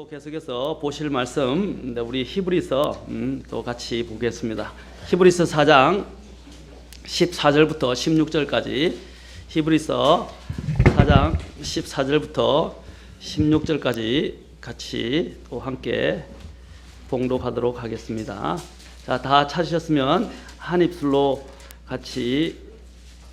계속해서 보실 말씀 우리 히브리서 또 같이 보겠습니다. 히브리서 4장 14절부터 16절까지 히브리서 4장 14절부터 16절까지 같이 또 함께 봉독하도록 하겠습니다. 자, 다 찾으셨으면 한 입술로 같이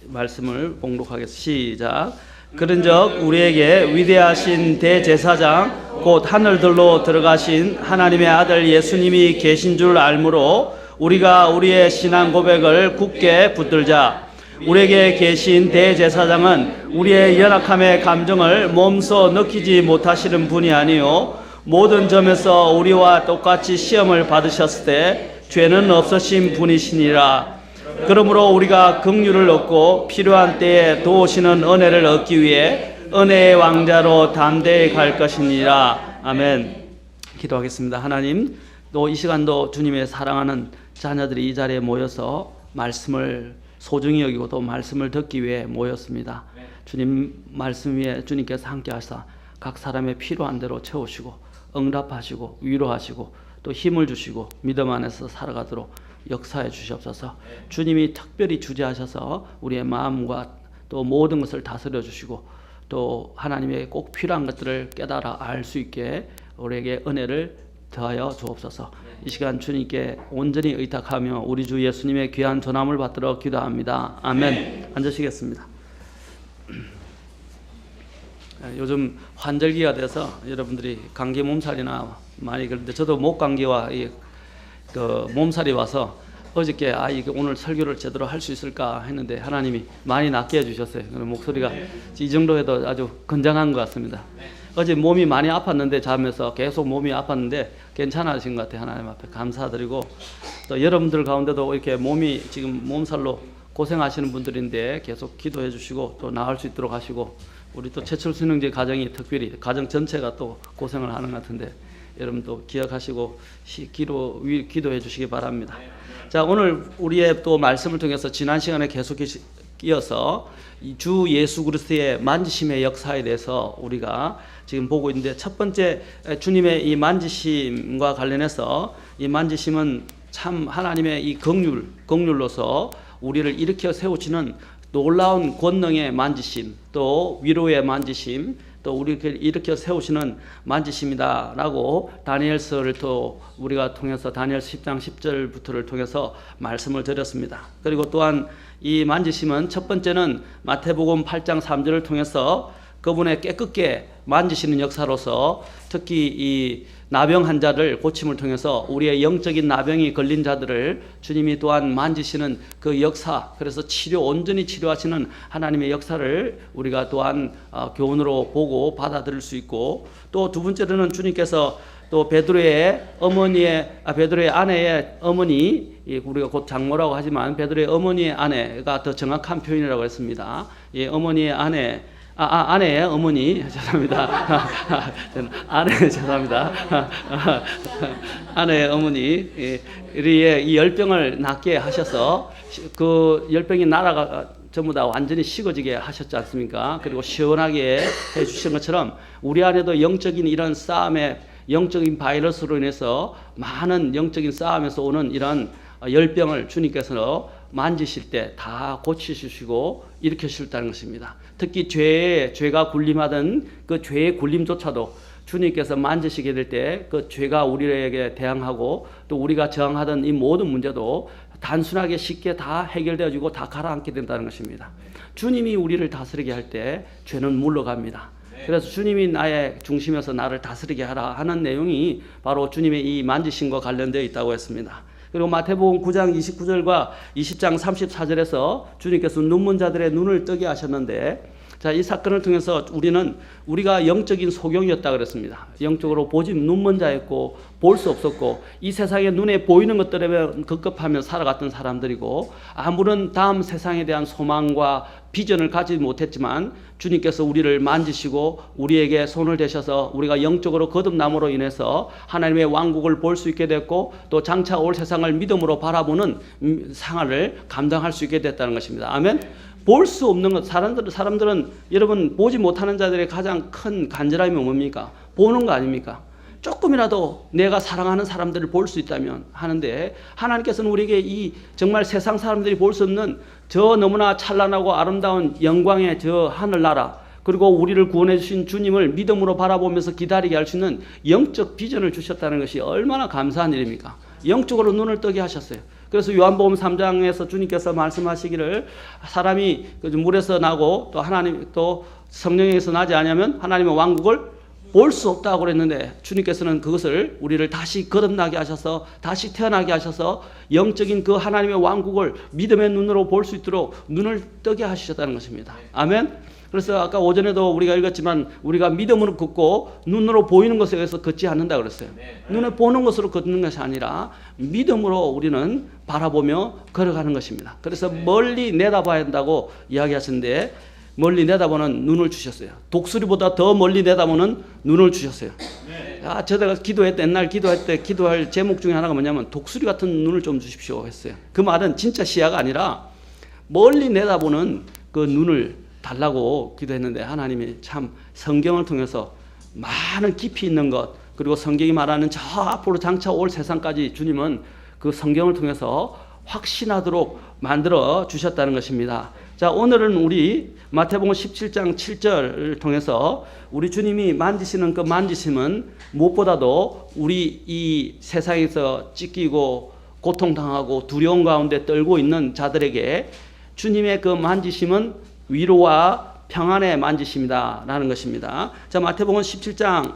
말씀을 봉독하겠습니다. 시작. 그런즉 우리에게 위대하신 대제사장 곧 하늘들로 들어가신 하나님의 아들 예수님이 계신 줄 알므로 우리가 우리의 신앙 고백을 굳게 붙들자. 우리에게 계신 대제사장은 우리의 연약함의 감정을 몸소 느끼지 못하시는 분이 아니요 모든 점에서 우리와 똑같이 시험을 받으셨을 때 죄는 없으신 분이시니라. 그러므로 우리가 긍휼을 얻고 필요한 때에 도우시는 은혜를 얻기 위해 은혜의 왕자로 담대히 갈 것이니라. 아멘. 기도하겠습니다. 하나님, 또 이 시간도 주님의 사랑하는 자녀들이 이 자리에 모여서 말씀을 소중히 여기고 또 말씀을 듣기 위해 모였습니다. 주님 말씀 위에 주님께서 함께 하사 각 사람의 필요한 대로 채우시고 응답하시고 위로하시고 또 힘을 주시고 믿음 안에서 살아가도록 역사해 주시옵소서. 주님이 특별히 주재하셔서 우리의 마음과 또 모든 것을 다스려 주시고 또 하나님의 꼭 필요한 것들을 깨달아 알 수 있게 우리에게 은혜를 더하여 주옵소서. 이 시간 주님께 온전히 의탁하며 우리 주 예수님의 귀한 전함을 받들어 기도합니다. 아멘. 앉으시겠습니다. 요즘 환절기가 돼서 여러분들이 감기 몸살이나 많이 그런데 저도 목 감기와 그 몸살이 와서 어저께 이게 오늘 설교를 제대로 할 수 있을까 했는데 하나님이 많이 낫게 해주셨어요. 목소리가 이 정도 해도 아주 건장한 것 같습니다. 어제 몸이 많이 아팠는데 자면서 계속 몸이 아팠는데 괜찮아진 것 같아요. 하나님 앞에 감사드리고 또 여러분들 가운데도 이렇게 몸이 지금 몸살로 고생하시는 분들인데 계속 기도해 주시고 또 나을 수 있도록 하시고 우리 또 최철수 형제 가정이 특별히 가정 전체가 또 고생을 하는 것 같은데 여러분도 기억하시고 기도해 주시기 바랍니다. 자, 오늘 우리의 또 말씀을 통해서 지난 시간에 계속 이어서 주 예수 그리스도의 만지심의 역사에 대해서 우리가 지금 보고 있는데 첫 번째 주님의 이 만지심과 관련해서 이 만지심은 참 하나님의 이 긍휼로서 우리를 일으켜 세우시는 놀라운 권능의 만지심 또 위로의 만지심 또 우리를 일으켜 세우시는 만지심이다라고 다니엘서를 또 우리가 통해서 다니엘서 10장 10절부터를 통해서 말씀을 드렸습니다. 그리고 또한 이 만지심은 첫 번째는 마태복음 8장 3절을 통해서 그분의 깨끗게 만지시는 역사로서 특히 이 나병 환자를 고침을 통해서 우리의 영적인 나병이 걸린 자들을 주님이 또한 만지시는 그 역사, 그래서 온전히 치료하시는 하나님의 역사를 우리가 또한 교훈으로 보고 받아들일 수 있고, 또 두 번째로는 주님께서 또 베드로의 아내의 어머니, 우리가 곧 장모라고 하지만 베드로의 어머니의 아내가 더 정확한 표현이라고 했습니다. 어머니의 아내의 어머니, 죄송합니다. 죄송합니다. 아내의 어머니, 이 열병을 낫게 하셔서 그 열병이 나라가 전부 다 완전히 식어지게 하셨지 않습니까? 그리고 시원하게 해주신 것처럼 우리 안에도 영적인 이런 싸움에 영적인 바이러스로 인해서 많은 영적인 싸움에서 오는 이런 열병을 주님께서 만지실 때 다 고치시고 일으키셨다는 것입니다. 특히 죄가 군림하던 그 죄의 군림조차도 주님께서 만지시게 될 때 그 죄가 우리에게 대항하고 또 우리가 저항하던 이 모든 문제도 단순하게 쉽게 다 해결되어지고 다 가라앉게 된다는 것입니다. 주님이 우리를 다스리게 할 때 죄는 물러갑니다. 그래서 주님이 나의 중심에서 나를 다스리게 하라 하는 내용이 바로 주님의 이 만지심과 관련되어 있다고 했습니다. 그리고 마태복음 9장 29절과 20장 34절에서 주님께서 눈먼 자들의 눈을 뜨게 하셨는데, 자, 이 사건을 통해서 우리가 영적인 소경이었다 그랬습니다. 영적으로 보지 눈먼 자였고 볼 수 없었고 이 세상에 눈에 보이는 것들에 급급하며 살아갔던 사람들이고 아무런 다음 세상에 대한 소망과 비전을 가지지 못했지만 주님께서 우리를 만지시고 우리에게 손을 대셔서 우리가 영적으로 거듭남으로 인해서 하나님의 왕국을 볼 수 있게 됐고 또 장차 올 세상을 믿음으로 바라보는 상황을 감당할 수 있게 됐다는 것입니다. 아멘. 볼 수 없는 것, 사람들은 여러분 보지 못하는 자들의 가장 큰 간절함이 뭡니까? 보는 거 아닙니까? 조금이라도 내가 사랑하는 사람들을 볼 수 있다면 하는데 하나님께서는 우리에게 이 정말 세상 사람들이 볼 수 없는 저 너무나 찬란하고 아름다운 영광의 저 하늘나라 그리고 우리를 구원해 주신 주님을 믿음으로 바라보면서 기다리게 할 수 있는 영적 비전을 주셨다는 것이 얼마나 감사한 일입니까? 영적으로 눈을 뜨게 하셨어요. 그래서 요한복음 3장에서 주님께서 말씀하시기를 사람이 물에서 나고 또 하나님 또 성령에서 나지 않으면 하나님의 왕국을 볼 수 없다고 그랬는데 주님께서는 그것을 우리를 다시 거듭나게 하셔서 다시 태어나게 하셔서 영적인 그 하나님의 왕국을 믿음의 눈으로 볼 수 있도록 눈을 뜨게 하셨다는 것입니다. 아멘. 그래서 아까 오전에도 우리가 읽었지만 우리가 믿음으로 걷고 눈으로 보이는 것에 의해서 걷지 않는다 그랬어요. 눈에 보는 것으로 걷는 것이 아니라 믿음으로 우리는 바라보며 걸어가는 것입니다. 그래서 멀리 내다봐야 한다고 이야기하시는데 멀리 내다보는 눈을 주셨어요. 독수리보다 더 멀리 내다보는 눈을 주셨어요. 제가 옛날 기도할 때 기도할 제목 중에 하나가 뭐냐면 독수리 같은 눈을 좀 주십시오 했어요. 그 말은 진짜 시야가 아니라 멀리 내다보는 그 눈을 달라고 기도했는데 하나님이 참 성경을 통해서 많은 깊이 있는 것 그리고 성경이 말하는 저 앞으로 장차 올 세상까지 주님은 그 성경을 통해서 확신하도록 만들어 주셨다는 것입니다. 자, 오늘은 우리 마태복음 17장 7절을 통해서 우리 주님이 만지시는 그 만지심은 무엇보다도 우리 이 세상에서 찢기고 고통당하고 두려움 가운데 떨고 있는 자들에게 주님의 그 만지심은 위로와 평안의 만지심이다 라는 것입니다. 자, 마태복음 17장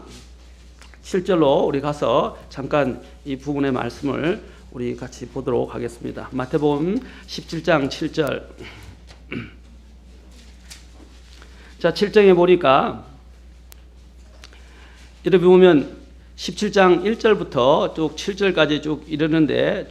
7절로 우리 가서 잠깐 이 부분의 말씀을 우리 같이 보도록 하겠습니다. 마태복음 17장 7절. 자, 7장에 보니까 이렇게 보면 17장 1절부터 쭉 7절까지 쭉 이르는데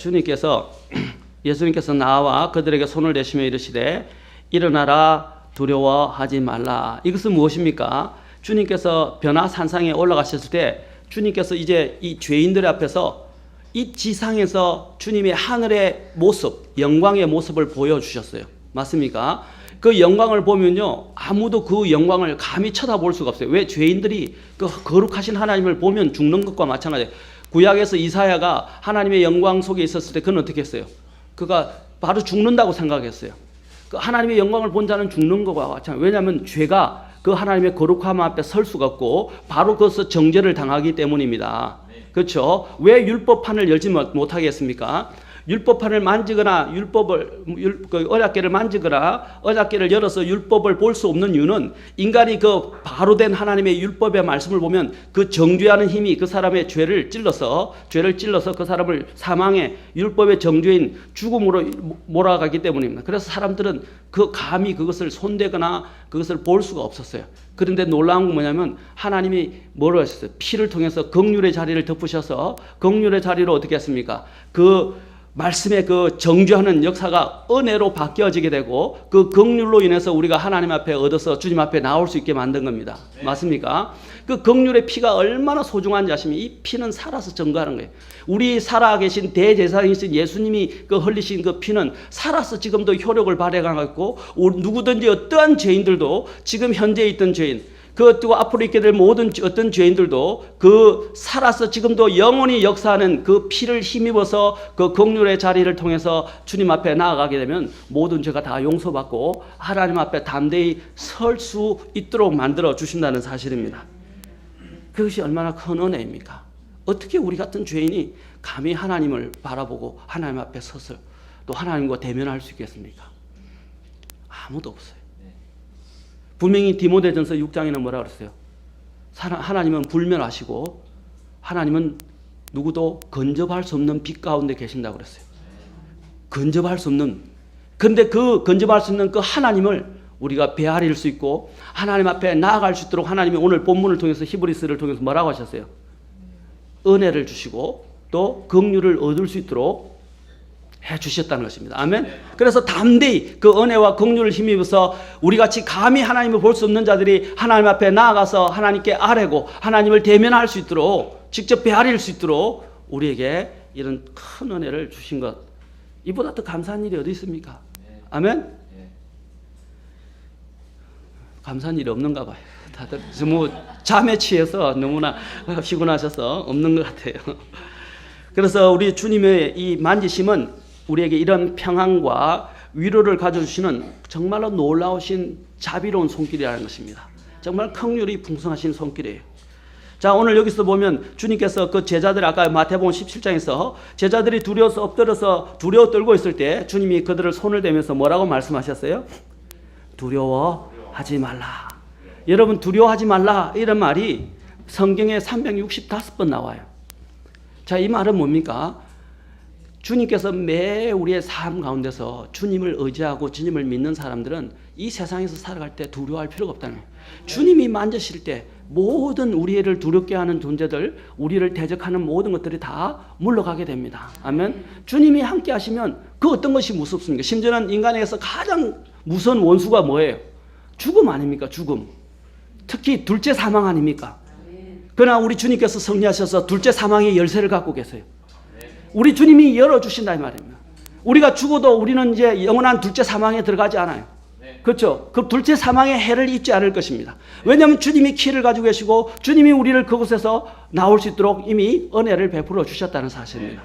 예수님께서 나와 그들에게 손을 대시며 이르시되 일어나라 두려워하지 말라. 이것은 무엇입니까? 주님께서 변화산상에 올라가셨을 때 주님께서 이제 이 죄인들 앞에서 이 지상에서 주님의 하늘의 모습, 영광의 모습을 보여주셨어요. 맞습니까? 그 영광을 보면요, 아무도 그 영광을 감히 쳐다볼 수가 없어요. 왜? 죄인들이 그 거룩하신 하나님을 보면 죽는 것과 마찬가지예요. 구약에서 이사야가 하나님의 영광 속에 있었을 때 그는 어떻게 했어요? 그가 바로 죽는다고 생각했어요. 그 하나님의 영광을 본 자는 죽는 것과 마찬가지예요. 왜냐하면 죄가 그 하나님의 거룩함 앞에 설 수가 없고 바로 거기서 정죄를 당하기 때문입니다. 그렇죠? 왜 율법판을 열지 못하게 했습니까? 율법판을 만지거나 언약궤를 만지거나 언약궤를 열어서 율법을 볼 수 없는 이유는 인간이 그 바로 된 하나님의 율법의 말씀을 보면 그 정죄하는 힘이 그 사람의 죄를 찔러서 그 사람을 사망의 율법의 정죄인 죽음으로 몰아가기 때문입니다. 그래서 사람들은 감히 그것을 손대거나 그것을 볼 수가 없었어요. 그런데 놀라운 건 뭐냐면 하나님이 뭐라고 하셨어요? 피를 통해서 긍휼의 자리를 덮으셔서 긍휼의 자리로 어떻게 했습니까? 그 말씀의 그 정죄하는 역사가 은혜로 바뀌어지게 되고 그 긍휼로 인해서 우리가 하나님 앞에 얻어서 주님 앞에 나올 수 있게 만든 겁니다. 네. 맞습니까? 그 긍휼의 피가 얼마나 소중한지 아시면 이 피는 살아서 증거하는 거예요. 우리 살아계신 대제사장이신 예수님이 그 흘리신 그 피는 살아서 지금도 효력을 발휘하고 있고 누구든지 어떠한 죄인들도 지금 현재 있던 죄인 그것도 앞으로 있게 될 모든 어떤 죄인들도 그 살아서 지금도 영원히 역사하는 그 피를 힘입어서 그 긍휼의 자리를 통해서 주님 앞에 나아가게 되면 모든 죄가 다 용서받고 하나님 앞에 담대히 설 수 있도록 만들어 주신다는 사실입니다. 그것이 얼마나 큰 은혜입니까? 어떻게 우리 같은 죄인이 감히 하나님을 바라보고 하나님 앞에 서서 또 하나님과 대면할 수 있겠습니까? 아무도 없어요. 분명히 디모데전서 6장에는 뭐라 그랬어요? 하나님은 불멸하시고 하나님은 누구도 근접할 수 없는 빛 가운데 계신다고 그랬어요. 근접할 수 없는. 그런데 그 근접할 수 있는 그 하나님을 우리가 배아릴 수 있고 하나님 앞에 나아갈 수 있도록 하나님이 오늘 본문을 통해서 히브리서를 통해서 뭐라고 하셨어요? 은혜를 주시고 또 긍휼을 얻을 수 있도록 해 주셨다는 것입니다. 아멘. 그래서 담대히 그 은혜와 긍휼을 힘입어서 우리 같이 감히 하나님을 볼 수 없는 자들이 하나님 앞에 나아가서 하나님께 아뢰고 하나님을 대면할 수 있도록 직접 배아릴 수 있도록 우리에게 이런 큰 은혜를 주신 것, 이보다 더 감사한 일이 어디 있습니까? 아멘. 감사한 일이 없는가 봐요. 다들 뭐 잠에 취해서 너무나 피곤하셔서 없는 것 같아요. 그래서 우리 주님의 이 만지심은 우리에게 이런 평안과 위로를 가져주시는 정말로 놀라우신 자비로운 손길이라는 것입니다. 정말 긍휼이 풍성하신 손길이에요. 자, 오늘 여기서 보면 주님께서 그 제자들, 아까 마태복음 17장에서 제자들이 두려워서 엎드려서 두려워 떨고 있을 때 주님이 그들을 손을 대면서 뭐라고 말씀하셨어요? 두려워하지 말라. 여러분, 두려워하지 말라 이런 말이 성경에 365번 나와요. 자, 이 말은 뭡니까? 주님께서 매 우리의 삶 가운데서 주님을 의지하고 주님을 믿는 사람들은 이 세상에서 살아갈 때 두려워할 필요가 없다는 거예요. 주님이 만지실 때 모든 우리를 두렵게 하는 존재들, 우리를 대적하는 모든 것들이 다 물러가게 됩니다. 아멘. 주님이 함께 하시면 그 어떤 것이 무섭습니까? 심지어는 인간에게서 가장 무서운 원수가 뭐예요? 죽음 아닙니까? 죽음. 특히 둘째 사망 아닙니까? 그러나 우리 주님께서 승리하셔서 둘째 사망의 열쇠를 갖고 계세요. 우리 주님이 열어주신다 이 말입니다. 우리가 죽어도 우리는 이제 영원한 둘째 사망에 들어가지 않아요. 그렇죠? 그 둘째 사망의 해를 입지 않을 것입니다. 왜냐하면 주님이 키를 가지고 계시고 주님이 우리를 그곳에서 나올 수 있도록 이미 은혜를 베풀어 주셨다는 사실입니다.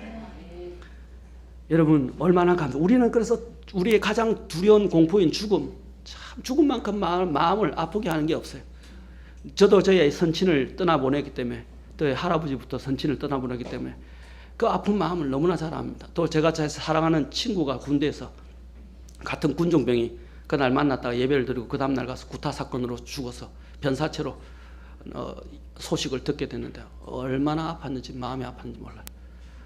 여러분, 얼마나 우리는 그래서 우리의 가장 두려운 공포인 죽음, 참 죽음만큼 마음을 아프게 하는 게 없어요. 저도 저의 선친을 떠나보냈기 때문에, 또 할아버지부터 선친을 떠나보냈기 때문에 그 아픈 마음을 너무나 잘 압니다. 또 제가 제 사랑하는 친구가 군대에서 같은 군종병이 그날 만났다가 예배를 드리고 그 다음날 가서 구타 사건으로 죽어서 변사체로 소식을 듣게 됐는데 얼마나 아팠는지, 마음이 아팠는지 몰라요.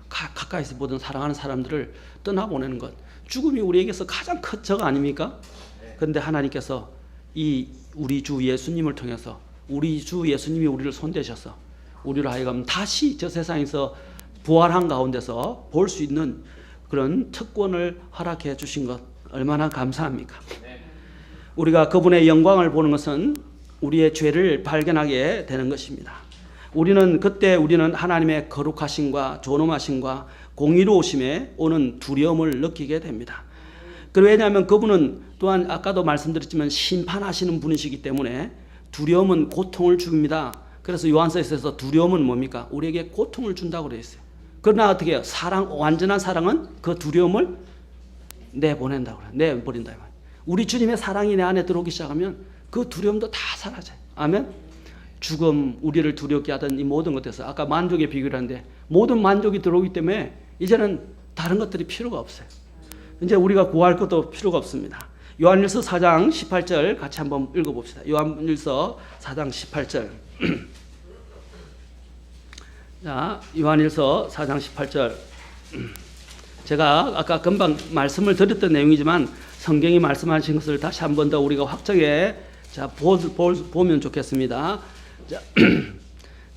가까이서 보던 사랑하는 사람들을 떠나보내는 것, 죽음이 우리에게서 가장 큰 적 아닙니까? 그런데 하나님께서 이 우리 주 예수님을 통해서 우리 주 예수님이 우리를 손대셔서 우리를 하여금 다시 저 세상에서 부활한 가운데서 볼 수 있는 그런 특권을 허락해 주신 것 얼마나 감사합니까? 우리가 그분의 영광을 보는 것은 우리의 죄를 발견하게 되는 것입니다. 그때 우리는 하나님의 거룩하심과 존엄하심과 공의로우심에 오는 두려움을 느끼게 됩니다. 왜냐하면 그분은 또한 아까도 말씀드렸지만 심판하시는 분이시기 때문에 두려움은 고통을 줍니다. 그래서 요한서에서 두려움은 뭡니까? 우리에게 고통을 준다고 그래 있어요. 그러나 어떻게 해요? 완전한 사랑은 그 두려움을 내보낸다고 그래요. 내버린다. 우리 주님의 사랑이 내 안에 들어오기 시작하면 그 두려움도 다 사라져요. 아멘. 죽음, 우리를 두렵게 하던 이 모든 것에서 아까 만족의 비교라는데 모든 만족이 들어오기 때문에 이제는 다른 것들이 필요가 없어요. 이제 우리가 구할 것도 필요가 없습니다. 요한일서 4장 18절 같이 한번 읽어봅시다. 요한일서 4장 18절. 자, 요한일서 4장 18절. 제가 아까 금방 말씀을 드렸던 내용이지만 성경이 말씀하신 것을 다시 한 번 더 우리가 확정해 보면 좋겠습니다.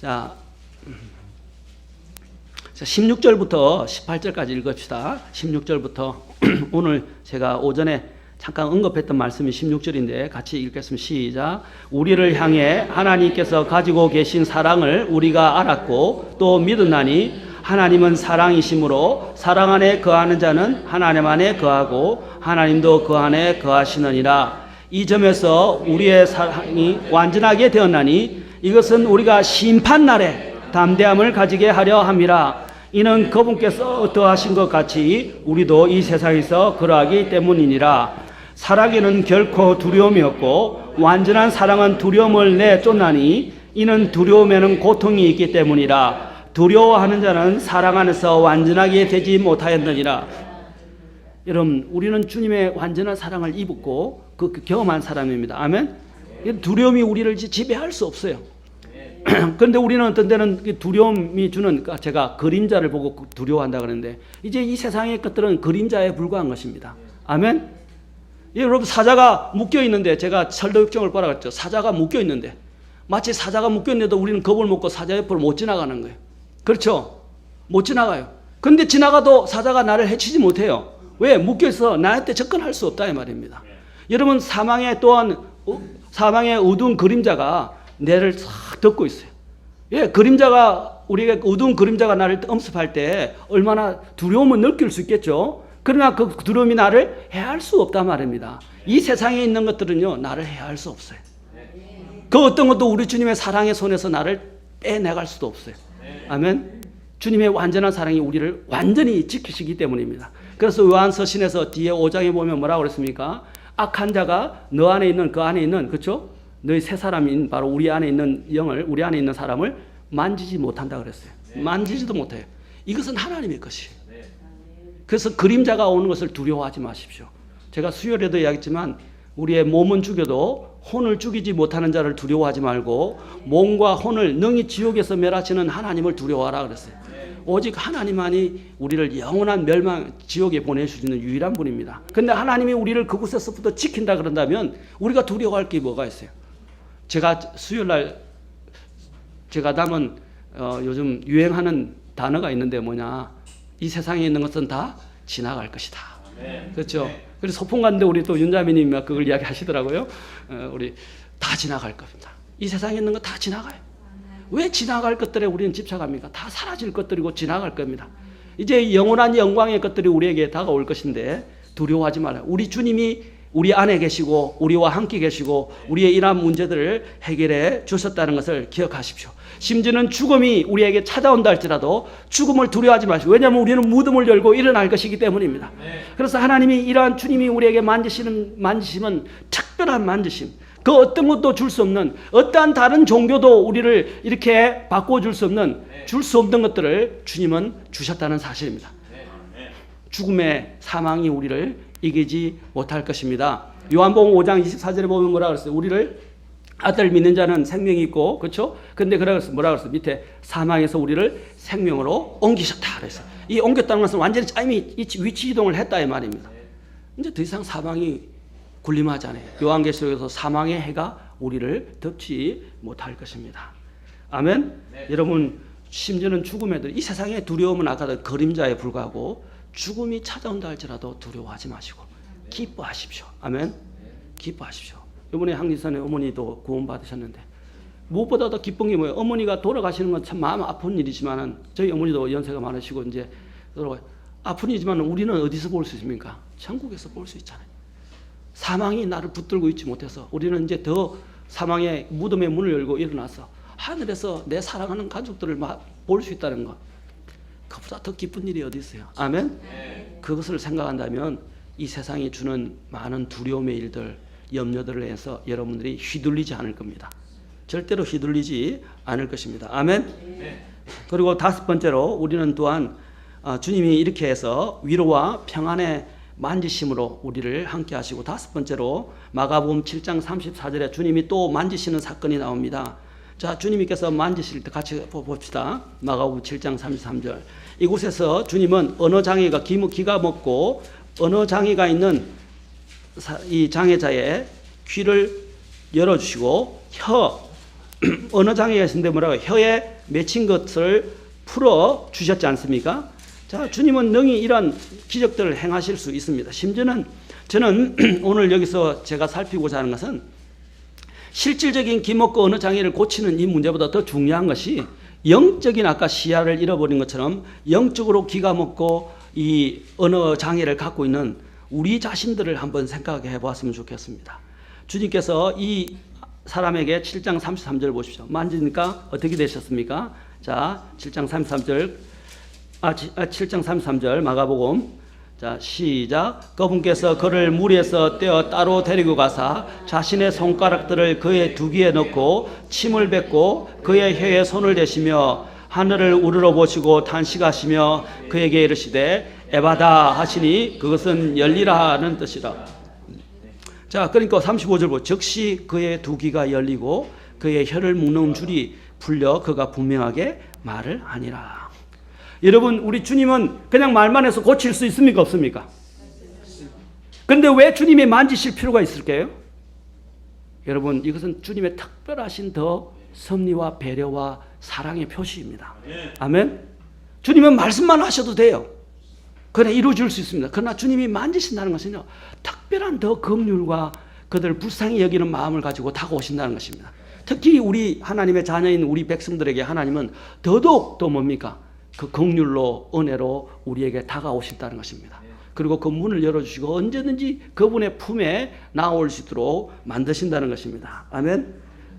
자, 16절부터 18절까지 읽읍시다. 16절부터 오늘 제가 오전에 잠깐 언급했던 말씀이 16절인데 같이 읽겠습니다. 시작. 우리를 향해 하나님께서 가지고 계신 사랑을 우리가 알았고 또 믿었나니 하나님은 사랑이시므로 사랑 안에 거하는 자는 하나님 안에 거하고 하나님도 그 안에 거하시느니라. 이 점에서 우리의 사랑이 완전하게 되었나니 이것은 우리가 심판날에 담대함을 가지게 하려 함이라. 이는 그분께서 더하신 것 같이 우리도 이 세상에서 그러하기 때문이니라. 사랑에는 결코 두려움이 없고 완전한 사랑은 두려움을 내쫓나니 이는 두려움에는 고통이 있기 때문이라. 두려워하는 자는 사랑 안에서 완전하게 되지 못하였느니라. 여러분, 우리는 주님의 완전한 사랑을 입었고 그 경험한 사람입니다. 아멘. 두려움이 우리를 지배할 수 없어요. 그런데 우리는 어떤 때는 두려움이 주는, 제가 그림자를 보고 두려워한다 그러는데 이제 이 세상의 것들은 그림자에 불과한 것입니다. 아멘. 여러분 사자가 묶여 있는데 제가 설도육정을 보라 그랬죠. 사자가 묶여 있는데 마치 사자가 묶여 있는데도 우리는 겁을 먹고 사자 옆으로 못 지나가는 거예요. 그렇죠? 못 지나가요. 근데 지나가도 사자가 나를 해치지 못해요. 왜? 묶여 있어 나한테 접근할 수 없다 이 말입니다. 여러분 사망의 또한 사망의 어두운 그림자가 내를 싹 덮고 있어요. 예, 그림자가 우리가 어두운 그림자가 나를 엄습할 때 얼마나 두려움을 느낄 수 있겠죠. 그러나 그 두려움이 나를 해할 수 없단 말입니다. 이 세상에 있는 것들은요 나를 해할 수 없어요. 그 어떤 것도 우리 주님의 사랑의 손에서 나를 빼내갈 수도 없어요. 아멘. 주님의 완전한 사랑이 우리를 완전히 지키시기 때문입니다. 그래서 요한서신에서 뒤에 5장에 보면 뭐라고 그랬습니까? 악한 자가 너 안에 있는 그 안에 있는 그렇죠? 너희 새 사람인 바로 우리 안에 있는 영을 우리 안에 있는 사람을 만지지 못한다 그랬어요. 만지지도 못해요. 이것은 하나님의 것이에요. 그래서 그림자가 오는 것을 두려워하지 마십시오. 제가 수요일에도 이야기했지만 우리의 몸은 죽여도 혼을 죽이지 못하는 자를 두려워하지 말고 몸과 혼을 능히 지옥에서 멸하시는 하나님을 두려워하라 그랬어요. 오직 하나님만이 우리를 영원한 멸망 지옥에 보낼 수 있는 유일한 분입니다. 그런데 하나님이 우리를 그곳에서부터 지킨다 그런다면 우리가 두려워할 게 뭐가 있어요? 제가 수요일날 제가 담은 요즘 유행하는 단어가 있는데 뭐냐? 이 세상에 있는 것은 다 지나갈 것이다. 그렇죠? 그래서 소풍 갔는데 우리 또 윤자매님이 막 그걸 이야기하시더라고요. 우리 다 지나갈 겁니다. 이 세상에 있는 거 다 지나가요. 왜 지나갈 것들에 우리는 집착합니까? 다 사라질 것들이고 지나갈 겁니다. 이제 영원한 영광의 것들이 우리에게 다가올 것인데 두려워하지 말아요. 우리 주님이 우리 안에 계시고 우리와 함께 계시고 우리의 이러한 문제들을 해결해 주셨다는 것을 기억하십시오. 심지어는 죽음이 우리에게 찾아온다 할지라도 죽음을 두려워하지 마시고, 왜냐하면 우리는 무덤을 열고 일어날 것이기 때문입니다. 그래서 하나님이 이러한 주님이 우리에게 만지심은 특별한 만지심, 그 어떤 것도 줄 수 없는, 어떠한 다른 종교도 우리를 이렇게 바꿔줄 수 없는, 줄 수 없는 것들을 주님은 주셨다는 사실입니다. 죽음의 사망이 우리를 이기지 못할 것입니다. 요한복음 5장 24절에 보면 뭐라 그랬어요? 우리를 아들 믿는 자는 생명이 있고, 그렇죠? 근데 뭐라 그랬어요? 밑에 사망에서 우리를 생명으로 옮기셨다 그랬어요. 이 옮겼다는 것은 완전히 이미 위치 이동을 했다 이 말입니다. 이제 더 이상 사망이 군림하지 않아요. 요한계시록에서 사망의 해가 우리를 덮지 못할 것입니다. 아멘. 여러분, 심지어는 죽음에도 이 세상의 두려움은 아까도 그림자에 불과하고 죽음이 찾아온다 할지라도 두려워하지 마시고 기뻐하십시오. 아멘. 기뻐하십시오. 이번에 항리산의 어머니도 구원받으셨는데 무엇보다 더 기쁜 게 뭐예요? 어머니가 돌아가시는 건 참 마음 아픈 일이지만 저희 어머니도 연세가 많으시고 이제 아픈 일이지만 우리는 어디서 볼 수 있습니까? 천국에서 볼 수 있잖아요. 사망이 나를 붙들고 있지 못해서 우리는 이제 더 사망의 무덤의 문을 열고 일어나서 하늘에서 내 사랑하는 가족들을 볼 수 있다는 것, 그보다 더 기쁜 일이 어디 있어요? 아멘? 그것을 생각한다면 이 세상이 주는 많은 두려움의 일들, 염려들을 해서 여러분들이 휘둘리지 않을 겁니다. 절대로 휘둘리지 않을 것입니다. 아멘? 그리고 다섯 번째로 우리는 또한 주님이 이렇게 해서 위로와 평안의 만지심으로 우리를 함께 하시고, 다섯 번째로 마가복음 7장 34절에 주님이 또 만지시는 사건이 나옵니다. 자, 주님께서 만지실 때 같이 봅시다. 마가복음 7장 33절. 이곳에서 주님은 언어 장애가 기가 먹고 언어 장애가 있는 이 장애자의 귀를 열어주시고 언어 장애가 있는데 뭐라고 혀에 맺힌 것을 풀어 주셨지 않습니까? 자, 주님은 능히 이런 기적들을 행하실 수 있습니다. 심지어는 저는 오늘 여기서 제가 살피고자 하는 것은 실질적인 귀먹고 언어 장애를 고치는 이 문제보다 더 중요한 것이 영적인, 아까 시야를 잃어버린 것처럼 영적으로 귀가 먹고 이 언어 장애를 갖고 있는 우리 자신들을 한번 생각해 보았으면 좋겠습니다. 주님께서 이 사람에게 7장 33절 보십시오. 만지니까 어떻게 되셨습니까? 자, 7장 33절 마가복음. 자, 시작. 그분께서 그를 무리에서 떼어 따로 데리고 가사 자신의 손가락들을 그의 두 귀에 넣고 침을 뱉고 그의 혀에 손을 대시며 하늘을 우러러 보시고 탄식하시며 그에게 이르시되 에바다 하시니 그것은 열리라 하는 뜻이라. 자, 그러니까 35절 보고 즉시 그의 두 귀가 열리고 그의 혀를 묶는 줄이 풀려 그가 분명하게 말을 하니라. 여러분, 우리 주님은 그냥 말만 해서 고칠 수 있습니까? 없습니까? 그런데 왜 주님이 만지실 필요가 있을까요? 여러분, 이것은 주님의 특별하신 더 섭리와 배려와 사랑의 표시입니다. 아멘. 주님은 말씀만 하셔도 돼요. 그래 이루어질 수 있습니다. 그러나 주님이 만지신다는 것은요, 특별한 더 긍휼과 그들을 불쌍히 여기는 마음을 가지고 다가오신다는 것입니다. 특히 우리 하나님의 자녀인 우리 백성들에게 하나님은 더더욱 또 뭡니까? 그 긍휼로 은혜로 우리에게 다가오신다는 것입니다. 그리고 그 문을 열어주시고 언제든지 그분의 품에 나올 수 있도록 만드신다는 것입니다. 아멘.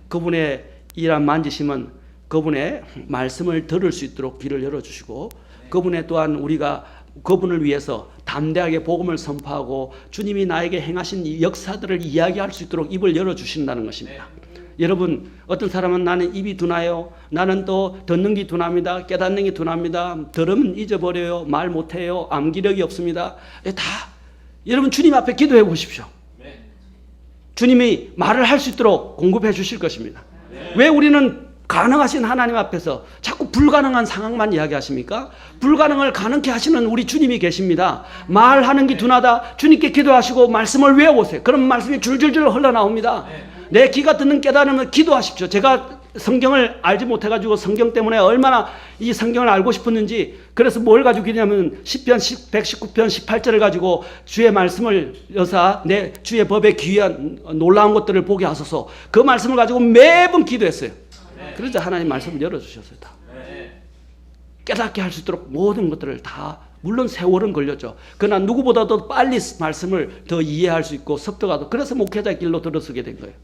그분의 이란 만지심은 그분의 말씀을 들을 수 있도록 귀를 열어주시고, 그분의 또한 우리가 그분을 위해서 담대하게 복음을 선포하고 주님이 나에게 행하신 이 역사들을 이야기할 수 있도록 입을 열어주신다는 것입니다. 여러분, 어떤 사람은 나는 입이 둔하요, 나는 또 듣는 게 둔합니다, 깨닫는 게 둔합니다, 들으면 잊어버려요, 말 못해요, 암기력이 없습니다. 다 여러분 주님 앞에 기도해 보십시오. 주님이 말을 할 수 있도록 공급해 주실 것입니다. 왜 우리는 가능하신 하나님 앞에서 자꾸 불가능한 상황만 이야기하십니까? 불가능을 가능케 하시는 우리 주님이 계십니다. 말하는 게 둔하다, 주님께 기도하시고 말씀을 외워보세요. 그럼 말씀이 줄줄줄 흘러나옵니다. 내 귀가 듣는 깨달으면 기도하십시오. 제가 성경을 알지 못해가지고 성경 때문에 얼마나 이 성경을 알고 싶었는지, 그래서 뭘 가지고 기도냐면 10편 119편 18절을 가지고 주의 말씀을 여사 내 주의 법에 귀한 놀라운 것들을 보게 하소서, 그 말씀을 가지고 매번 기도했어요. 그러자 하나님 말씀을 열어주셨어요. 다 깨닫게 할 수 있도록 모든 것들을 다, 물론 세월은 걸렸죠. 그러나 누구보다도 빨리 말씀을 더 이해할 수 있고 습득하고, 그래서 목회자의 길로 들어서게 된 거예요.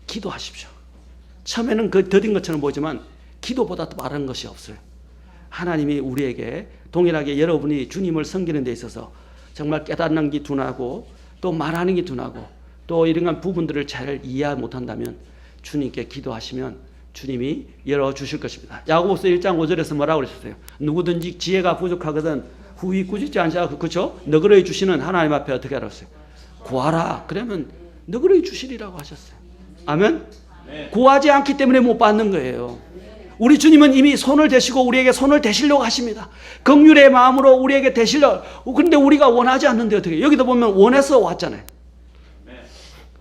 기도하십시오. 처음에는 그 더딘 것처럼 보이지만 기도보다 더 빠른 것이 없어요. 하나님이 우리에게 동일하게 여러분이 주님을 섬기는 데 있어서 정말 깨닫는 게 둔하고 또 말하는 게 둔하고 또 이런 부분들을 잘 이해 못한다면 주님께 기도하시면 주님이 열어주실 것입니다. 야고보서 1장 5절에서 뭐라고 그러셨어요? 누구든지 지혜가 부족하거든 후히 꾸짖지 않자, 그렇죠? 너그러이 주시는 하나님 앞에 어떻게 하셨어요? 구하라. 그러면 너그러이 주시리라고 하셨어요. 아멘? 구하지 않기 때문에 못 받는 거예요. 우리 주님은 이미 손을 대시고 우리에게 손을 대시려고 하십니다. 긍휼의 마음으로 우리에게 대시려고. 그런데 우리가 원하지 않는데 어떻게? 여기도 보면 원해서 왔잖아요.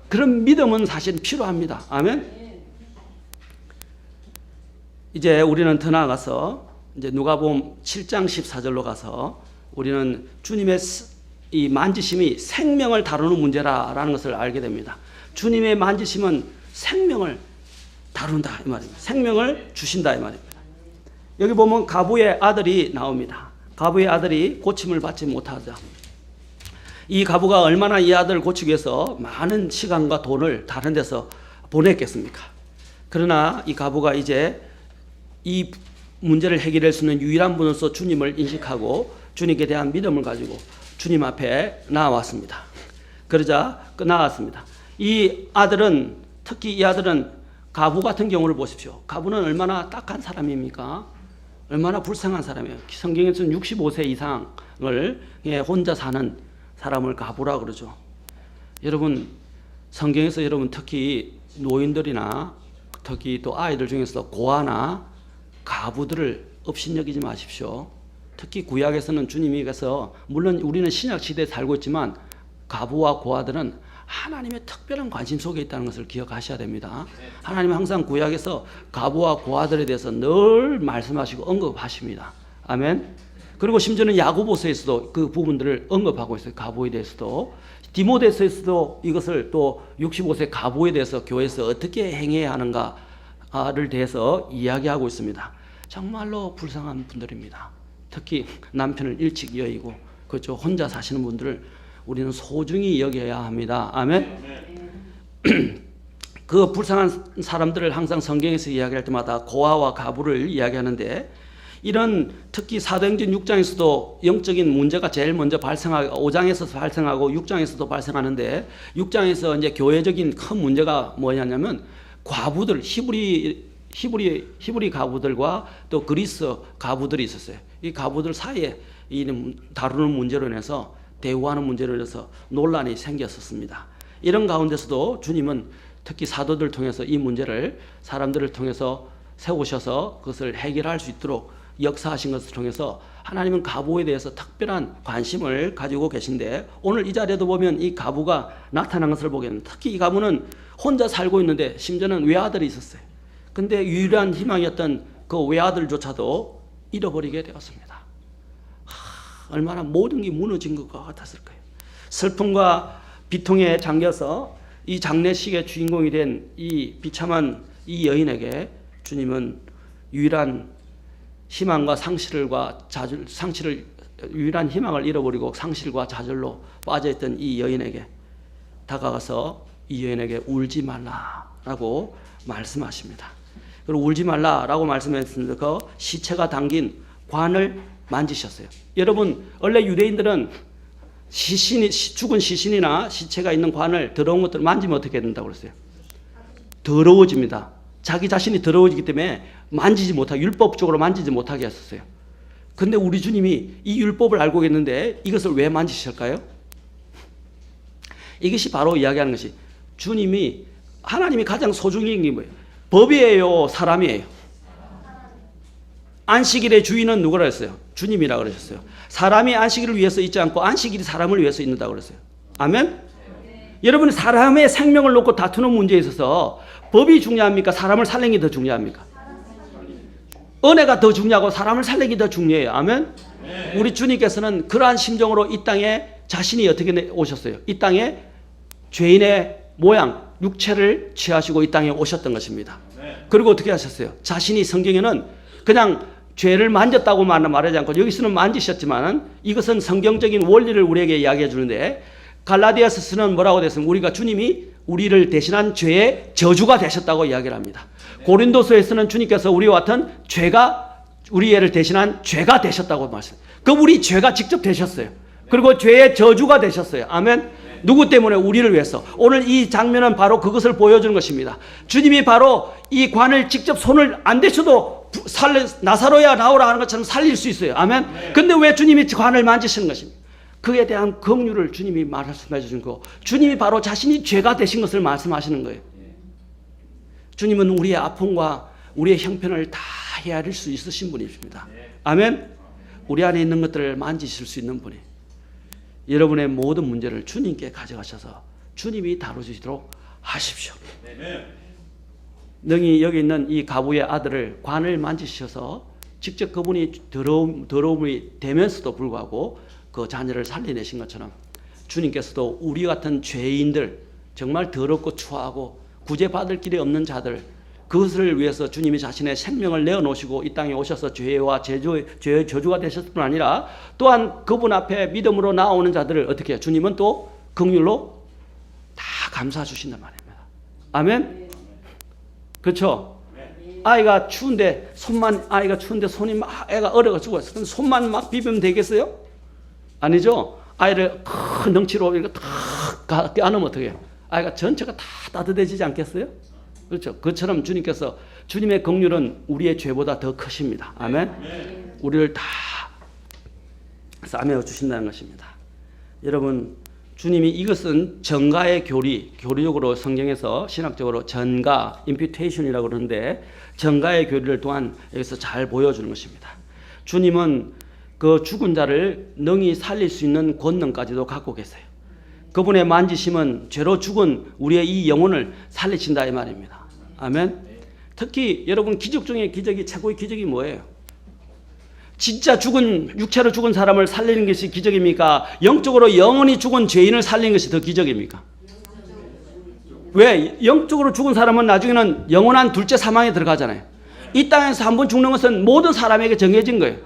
그런 믿음은 사실 필요합니다. 아멘? 이제 우리는 더 나아가서 이제 누가복음 7장 14절로 가서 우리는 주님의 이 만지심이 생명을 다루는 문제라는 것을 알게 됩니다. 주님의 만지심은 생명을 다룬다 이 말입니다. 생명을 주신다 이 말입니다. 여기 보면 가부의 아들이 나옵니다. 가부의 아들이 고침을 받지 못하자. 이 가부가 얼마나 이 아들을 고치기 위해서 많은 시간과 돈을 다른 데서 보냈겠습니까? 그러나 이 가부가 이제 이 문제를 해결할 수 있는 유일한 분으로서 주님을 인식하고 주님께 대한 믿음을 가지고 주님 앞에 나왔습니다. 그러자 나왔습니다. 이 아들은, 특히 이 아들은 가부 같은 경우를 보십시오. 가부는 얼마나 딱한 사람입니까? 얼마나 불쌍한 사람이에요. 성경에서는 65세 이상을 혼자 사는 사람을 가부라 그러죠. 여러분, 성경에서 여러분 특히 노인들이나 특히 또 아이들 중에서 고아나 가부들을 업신여기지 마십시오. 특히 구약에서는 주님께서, 물론 우리는 신약 시대에 살고 있지만 가부와 고아들은 하나님의 특별한 관심 속에 있다는 것을 기억하셔야 됩니다. 하나님은 항상 구약에서 가부와 고아들에 대해서 늘 말씀하시고 언급하십니다. 아멘. 그리고 심지어는 야고보서에서도 그 부분들을 언급하고 있어요. 가부에 대해서도. 디모데서에서도 이것을 또 65세 가부에 대해서 교회에서 어떻게 행해야 하는가를 대해서 이야기하고 있습니다. 정말로 불쌍한 분들입니다. 특히 남편을 일찍 여의고 그렇죠, 혼자 사시는 분들을 우리는 소중히 여겨야 합니다. 아멘. 그 불쌍한 사람들을 항상 성경에서 이야기할 때마다 고아와 가부를 이야기하는데, 이런 특히 사도행전 6장에서도 영적인 문제가 제일 먼저 발생하고 5장에서 발생하고 6장에서도 발생하는데, 6장에서 이제 교회적인 큰 문제가 뭐냐면 과부들, 히브리 가부들과 또 그리스 가부들이 있었어요. 이 가부들 사이에 이 다루는 문제로 인해서, 대우하는 문제로 인해서 논란이 생겼었습니다. 이런 가운데서도 주님은 특히 사도들 통해서 이 문제를 사람들을 통해서 세우셔서 그것을 해결할 수 있도록 역사하신 것을 통해서 하나님은 과부에 대해서 특별한 관심을 가지고 계신데, 오늘 이 자리에도 보면 이 과부가 나타난 것을 보게 됩니다. 특히 이 과부는 혼자 살고 있는데 심지어는 외아들이 있었어요. 근데 유일한 희망이었던 그 외아들조차도 잃어버리게 되었습니다. 얼마나 모든 게 무너진 것 같았을 거예요. 슬픔과 비통에 잠겨서 이 장례식의 주인공이 된 이 비참한 이 여인에게 주님은 유일한 희망과 유일한 희망을 잃어버리고 상실과 좌절로 빠져있던 이 여인에게 다가가서 이 여인에게 울지 말라라고 말씀하십니다. 그리고 울지 말라라고 말씀했습니다. 그 시체가 담긴 관을 만지셨어요. 여러분, 원래 유대인들은 죽은 시신이나 시체가 있는 관을, 더러운 것들을 만지면 어떻게 된다고 그랬어요? 더러워집니다. 자기 자신이 더러워지기 때문에 만지지 못하게, 율법적으로 만지지 못하게 했었어요. 근데 우리 주님이 이 율법을 알고 계셨는데 이것을 왜 만지실까요? 이것이 바로 이야기하는 것이, 주님이, 하나님이 가장 소중히 여긴 게 뭐예요? 법이에요, 사람이에요? 안식일의 주인은 누구라 했어요? 주님이라 그러셨어요. 사람이 안식일을 위해서 있지 않고 안식일이 사람을 위해서 있는다고 그랬어요. 아멘? 여러분, 사람의 생명을 놓고 다투는 문제에 있어서 법이 중요합니까? 사람을 살리는 게 더 중요합니까? 은혜가 더 중요하고 사람을 살리는 게 더 중요해요. 아멘? 우리 주님께서는 그러한 심정으로 이 땅에 자신이 어떻게 오셨어요? 이 땅에 죄인의 모양, 육체를 취하시고 이 땅에 오셨던 것입니다. 그리고 어떻게 하셨어요? 자신이 성경에는 그냥 죄를 만졌다고 말하지 않고, 여기서는 만지셨지만 이것은 성경적인 원리를 우리에게 이야기해 주는데, 갈라디아서는 뭐라고 됐습니까? 우리가 주님이 우리를 대신한 죄의 저주가 되셨다고 이야기를 합니다. 고린도서에서는 주님께서 우리와 같은 우리를 대신한 죄가 되셨다고 말씀합니다. 그 우리 죄가 직접 되셨어요. 그리고 죄의 저주가 되셨어요. 아멘. 누구 때문에? 우리를 위해서. 오늘 이 장면은 바로 그것을 보여주는 것입니다. 주님이 바로 이 관을 직접 손을 안 대셔도 나사로야 나오라 하는 것처럼 살릴 수 있어요. 아멘. 근데 왜 주님이 관을 만지시는 것입니까? 그에 대한 긍휼을 주님이 말씀해 주신 거, 주님이 바로 자신이 죄가 되신 것을 말씀하시는 거예요. 주님은 우리의 아픔과 우리의 형편을 다 헤아릴 수 있으신 분이십니다. 아멘. 우리 안에 있는 것들을 만지실 수 있는 분이, 여러분의 모든 문제를 주님께 가져가셔서 주님이 다루시도록 하십시오. 능히 여기 있는 이 가부의 아들을 관을 만지셔서 직접 그분이 더러움이 되면서도 불구하고 그 자녀를 살려내신 것처럼, 주님께서도 우리 같은 죄인들, 정말 더럽고 추하고 구제받을 길이 없는 자들, 그것을 위해서 주님이 자신의 생명을 내어놓으시고 이 땅에 오셔서 죄의 저주가 되셨을 뿐 아니라 또한 그분 앞에 믿음으로 나오는 자들을 어떻게 해요? 주님은 또 긍휼로 다 감싸 주신단 말입니다. 아멘. 그렇죠? 아이가 추운데 손이 막 애가 얼어가지고 손만 막 비비면 되겠어요? 아니죠. 아이를 큰 덩치로 이렇게 탁 안으면 어떻게 해요? 아이가 전체가 다 따뜻해지지 않겠어요? 그렇죠. 그처럼 주님께서, 주님의 긍휼은 우리의 죄보다 더 크십니다. 아멘. 우리를 다 싸매어 주신다는 것입니다. 여러분, 주님이, 이것은 전가의 교리적으로 성경에서 신학적으로 전가, 임퓨테이션이라고 그러는데, 전가의 교리를 또한 여기서 잘 보여주는 것입니다. 주님은 그 죽은 자를 능히 살릴 수 있는 권능까지도 갖고 계세요. 그분의 만지심은 죄로 죽은 우리의 이 영혼을 살리신다 이 말입니다. 아멘. 특히 여러분, 기적 중에 기적이, 최고의 기적이 뭐예요? 진짜 육체로 죽은 사람을 살리는 것이 기적입니까? 영적으로 영원히 죽은 죄인을 살리는 것이 더 기적입니까? 왜? 영적으로 죽은 사람은 나중에는 영원한 둘째 사망에 들어가잖아요. 이 땅에서 한 번 죽는 것은 모든 사람에게 정해진 거예요.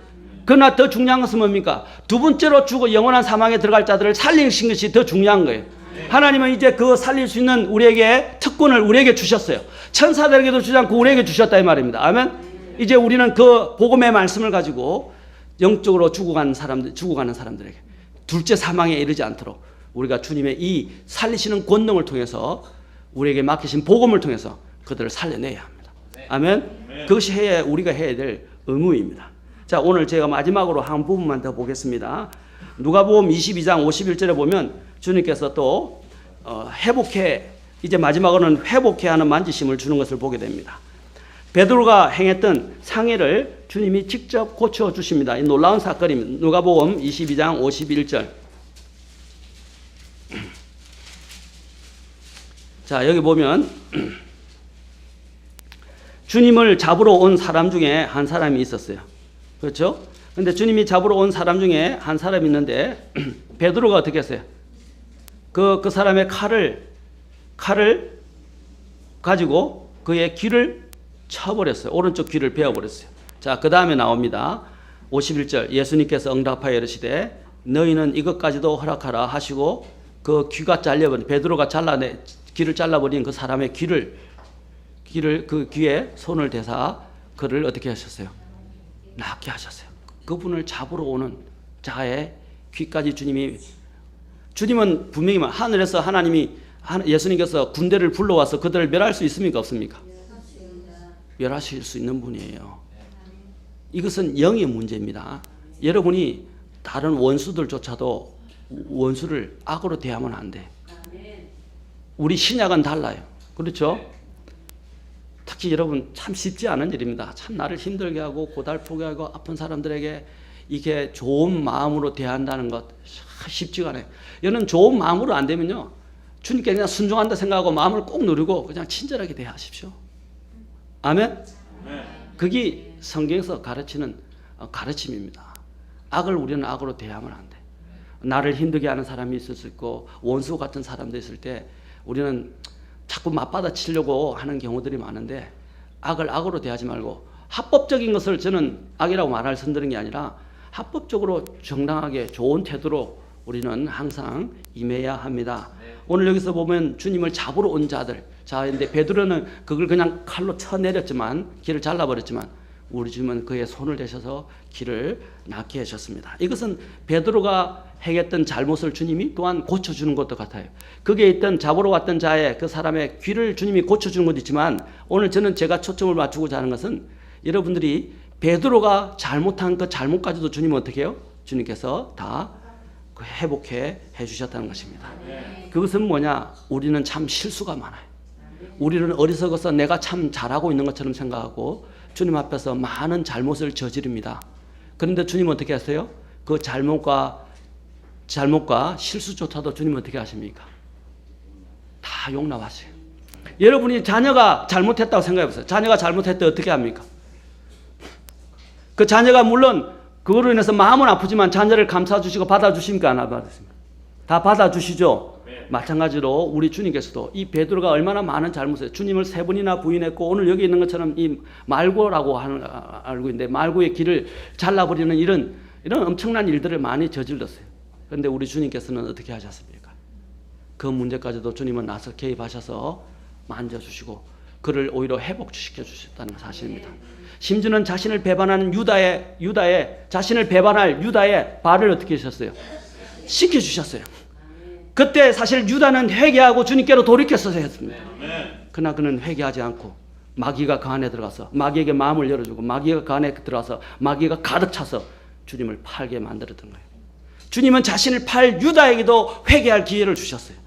그러나 더 중요한 것은 뭡니까? 두 번째로 죽어 영원한 사망에 들어갈 자들을 살리신 것이 더 중요한 거예요. 하나님은 이제 그 살릴 수 있는 우리에게 특권을 우리에게 주셨어요. 천사들에게도 주지 않고 우리에게 주셨다 이 말입니다. 아멘. 이제 우리는 그 복음의 말씀을 가지고 영적으로 죽어가는 사람들에게 둘째 사망에 이르지 않도록 우리가 주님의 이 살리시는 권능을 통해서, 우리에게 맡기신 복음을 통해서 그들을 살려내야 합니다. 아멘. 그것이 우리가 해야 될 의무입니다. 자, 오늘 제가 마지막으로 한 부분만 더 보겠습니다. 누가복음 22장 51절에 보면 주님께서 또 이제 마지막으로는 회복해 하는 만지심을 주는 것을 보게 됩니다. 베드로가 행했던 상해를 주님이 직접 고쳐주십니다. 이 놀라운 사건입니다. 누가복음 22장 51절. 자, 여기 보면 주님을 잡으러 온 사람 중에 한 사람이 있었어요. 그렇죠? 근데 주님이 잡으러 온 사람 중에 한 사람이 있는데 베드로가 어떻게 했어요? 그 사람의 칼을 가지고 그의 귀를 쳐버렸어요. 오른쪽 귀를 베어버렸어요. 자, 그 다음에 나옵니다. 51절. 예수님께서 응답하여 이르시되 너희는 이것까지도 허락하라 하시고 그 귀가 잘려버린 베드로가 귀를 잘라버린 그 사람의 귀를 그 귀에 손을 대사 그를 어떻게 하셨어요? 낫게 하셨어요. 그분을 잡으러 오는 자의 귀까지 주님은 분명히 하늘에서 예수님께서 군대를 불러와서 그들을 멸할 수 있습니까? 없습니까? 멸하실 수 있는 분이에요. 이것은 영의 문제입니다. 여러분이 다른 원수들조차도 원수를 악으로 대하면 안 돼. 우리 신약은 달라요. 그렇죠? 특히 여러분 참 쉽지 않은 일입니다. 참 나를 힘들게 하고 고달프게 하고 아픈 사람들에게 이게 좋은 마음으로 대한다는 것 쉽지가 않아요. 여러분 좋은 마음으로 안 되면요. 주님께 그냥 순종한다 생각하고 마음을 꼭 누리고 그냥 친절하게 대하십시오. 아멘? 그게 성경에서 가르치는 가르침입니다. 악을 우리는 악으로 대하면 안 돼. 나를 힘들게 하는 사람이 있을 수 있고 원수 같은 사람도 있을 때 우리는 자꾸 맞받아치려고 하는 경우들이 많은데 악을 악으로 대하지 말고 합법적인 것을 저는 악이라고 말할 선들은 게 아니라 합법적으로 정당하게 좋은 태도로 우리는 항상 임해야 합니다. 오늘 여기서 보면 주님을 잡으러 온 자들. 자, 근데 베드로는 그걸 그냥 칼로 쳐내렸지만 길을 잘라버렸지만 우리 주님은 그의 손을 대셔서 길을 낫게 하셨습니다. 이것은 베드로가 행했던 잘못을 주님이 또한 고쳐주는 것도 같아요. 거기에 있던 잡으러 왔던 자의 그 사람의 귀를 주님이 고쳐주는 것도 있지만 오늘 제가 초점을 맞추고자 하는 것은 여러분들이 베드로가 잘못한 그 잘못까지도 주님은 어떻게 해요? 주님께서 다 회복해 주셨다는 것입니다. 그것은 뭐냐? 우리는 참 실수가 많아요. 우리는 어리석어서 내가 참 잘하고 있는 것처럼 생각하고 주님 앞에서 많은 잘못을 저지릅니다. 그런데 주님은 어떻게 하세요? 그 잘못과 실수조차도 주님은 어떻게 하십니까? 다 용납하세요. 여러분이 자녀가 잘못했다고 생각해보세요. 자녀가 잘못했을 때 어떻게 합니까? 그 자녀가 물론 그거로 인해서 마음은 아프지만 자녀를 감싸주시고 받아주십니까? 안 받으십니까? 다 받아주시죠? 네. 마찬가지로 우리 주님께서도 이 베드로가 얼마나 많은 잘못을 주님을 3번이나 부인했고 오늘 여기 있는 것처럼 이 말고라고 알고 있는데 말고의 길을 잘라버리는 이런 엄청난 일들을 많이 저질렀어요. 그런데 우리 주님께서는 어떻게 하셨습니까? 그 문제까지도 주님은 나서 개입하셔서 만져주시고 그를 오히려 회복시켜 주셨다는 사실입니다. 심지어는 자신을 배반하는 자신을 배반할 유다의 발을 어떻게 하셨어요? 씻겨주셨어요. 그때 사실 유다는 회개하고 주님께로 돌이켰어야 했습니다. 그러나 그는 회개하지 않고 마귀가 그 안에 들어가서 마귀에게 마음을 열어주고 마귀가 그 안에 들어가서 마귀가 가득 차서 주님을 팔게 만들었던 거예요. 주님은 자신을 팔 유다에게도 회개할 기회를 주셨어요.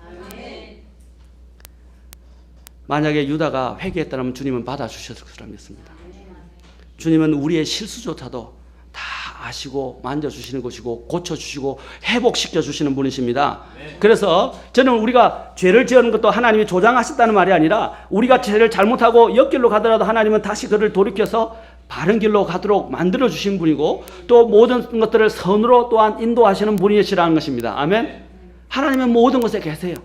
만약에 유다가 회개했다면 주님은 받아주셨을 줄 믿습니다. 주님은 우리의 실수조차도 다 아시고 만져주시는 것이고 고쳐주시고 회복시켜주시는 분이십니다. 그래서 저는 우리가 죄를 지은 것도 하나님이 조장하셨다는 말이 아니라 우리가 죄를 잘못하고 옆길로 가더라도 하나님은 다시 그를 돌이켜서 바른 길로 가도록 만들어주신 분이고 또 모든 것들을 선으로 또한 인도하시는 분이시라는 것입니다. 아멘. 하나님은 모든 것에 계세요.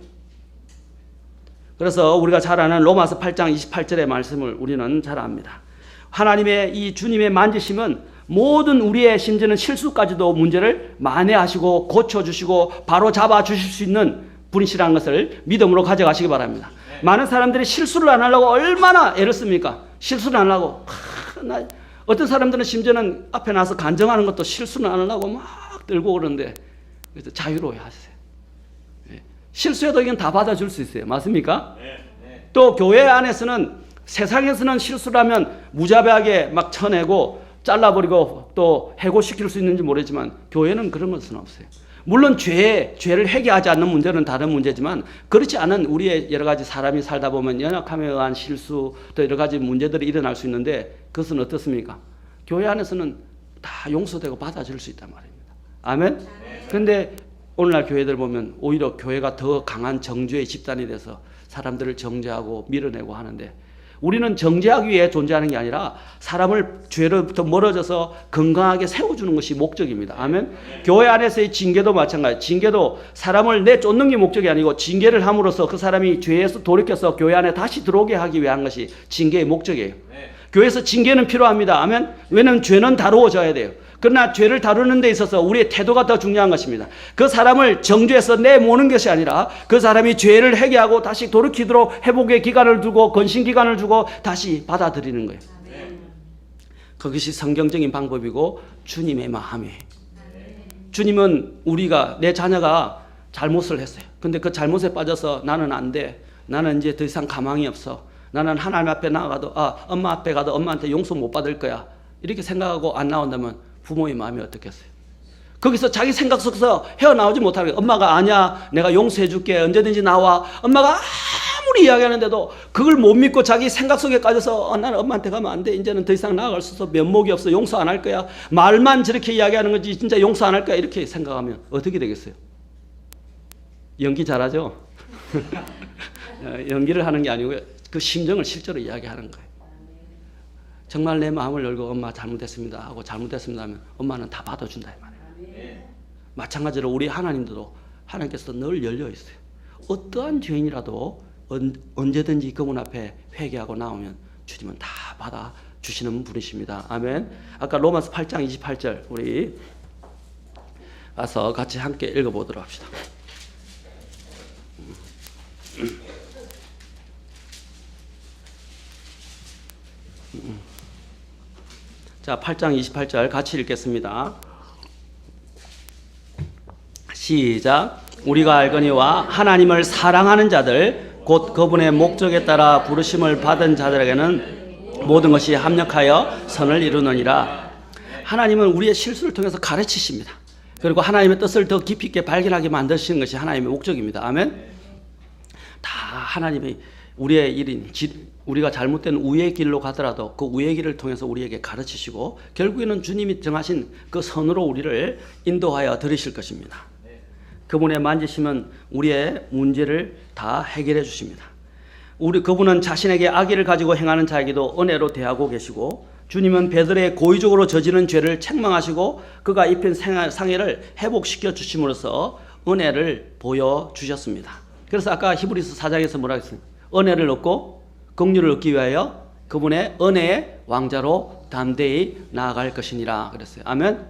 그래서 우리가 잘 아는 로마서 8장 28절의 말씀을 우리는 잘 압니다. 하나님의 이 주님의 만지심은 모든 우리의 심지어는 실수까지도 문제를 만회하시고 고쳐주시고 바로 잡아주실 수 있는 분이시라는 것을 믿음으로 가져가시기 바랍니다. 많은 사람들이 실수를 안 하려고 얼마나 애를 씁니까? 실수를 안 하려고 어떤 사람들은 심지어는 앞에 나서 간증하는 것도 실수는 안 하려고 막 들고 그러는데 그래서 자유로워야 하세요. 실수해도 이건 다 받아줄 수 있어요. 맞습니까? 또 교회 안에서는 세상에서는 실수를 하면 무자비하게 막 쳐내고 잘라버리고 또 해고시킬 수 있는지 모르지만 교회는 그런 것은 없어요. 물론 죄를 회개하지 않는 문제는 다른 문제지만 그렇지 않은 우리의 여러 가지 사람이 살다 보면 연약함에 의한 실수 또 여러 가지 문제들이 일어날 수 있는데 그것은 어떻습니까? 교회 안에서는 다 용서되고 받아줄 수 있단 말입니다. 아멘? 그런데 오늘날 교회들 보면 오히려 교회가 더 강한 정죄의 집단이 돼서 사람들을 정죄하고 밀어내고 하는데 우리는 정죄하기 위해 존재하는 게 아니라 사람을 죄로부터 멀어져서 건강하게 세워주는 것이 목적입니다. 아멘. 교회 안에서의 징계도 마찬가지. 징계도 사람을 내쫓는 게 목적이 아니고 징계를 함으로써 그 사람이 죄에서 돌이켜서 교회 안에 다시 들어오게 하기 위한 것이 징계의 목적이에요. 교회에서 징계는 필요합니다. 아멘. 왜냐하면 죄는 다루어져야 돼요. 그러나 죄를 다루는 데 있어서 우리의 태도가 더 중요한 것입니다. 그 사람을 정죄해서 내모는 것이 아니라 그 사람이 죄를 회개하고 다시 돌이키도록 회복의 기간을 두고 건신 기간을 주고 다시 받아들이는 거예요. 그것이 성경적인 방법이고 주님의 마음이에요. 주님은 우리가 내 자녀가 잘못을 했어요. 근데 그 잘못에 빠져서 나는 안 돼. 나는 이제 더 이상 가망이 없어. 나는 하나님 앞에 나가도 엄마 앞에 가도 엄마한테 용서 못 받을 거야. 이렇게 생각하고 안 나온다면 부모의 마음이 어떻겠어요? 거기서 자기 생각 속에서 헤어나오지 못하는 거예요. 엄마가 아니야. 내가 용서해 줄게. 언제든지 나와. 엄마가 아무리 이야기하는데도 그걸 못 믿고 자기 생각 속에 빠져서 나는 엄마한테 가면 안 돼. 이제는 더 이상 나아갈 수 없어. 면목이 없어. 용서 안 할 거야. 말만 저렇게 이야기하는 거지 진짜 용서 안 할 거야. 이렇게 생각하면 어떻게 되겠어요? 연기 잘하죠? 연기를 하는 게 아니고 그 심정을 실제로 이야기하는 거예요. 정말 내 마음을 열고 엄마 잘못했습니다 하고 잘못했습니다 하면 엄마는 다 받아준다 이 말이에요. 마찬가지로 우리 하나님도 하나님께서 늘 열려 있어요. 어떠한 죄인이라도 언제든지 그분 앞에 회개하고 나오면 주님은 다 받아주시는 분이십니다. 아멘. 아까 로마서 8장 28절 우리 가서 같이 함께 읽어보도록 합시다. 자, 8장 28절 같이 읽겠습니다. 시작. 우리가 알거니와 하나님을 사랑하는 자들 곧 그분의 목적에 따라 부르심을 받은 자들에게는 모든 것이 합력하여 선을 이루느니라. 하나님은 우리의 실수를 통해서 가르치십니다. 그리고 하나님의 뜻을 더 깊이 있게 발견하게 만드시는 것이 하나님의 목적입니다. 아멘. 다 하나님의 우리의 일인 우리가 잘못된 우의 길로 가더라도 그 우의 길을 통해서 우리에게 가르치시고 결국에는 주님이 정하신 그 선으로 우리를 인도하여 들이실 것입니다. 그분의 만지심은 우리의 문제를 다 해결해 주십니다. 그분은 자신에게 악의를 가지고 행하는 자에게도 은혜로 대하고 계시고 주님은 베드로의 고의적으로 저지른 죄를 책망하시고 그가 입힌 상해를 회복시켜 주심으로써 은혜를 보여주셨습니다. 그래서 아까 히브리서 4장에서 뭐라고 했습니까? 은혜를 얻고 긍휼을 얻기 위하여 그분의 은혜의 왕자로 담대히 나아갈 것이니라 그랬어요. 아멘.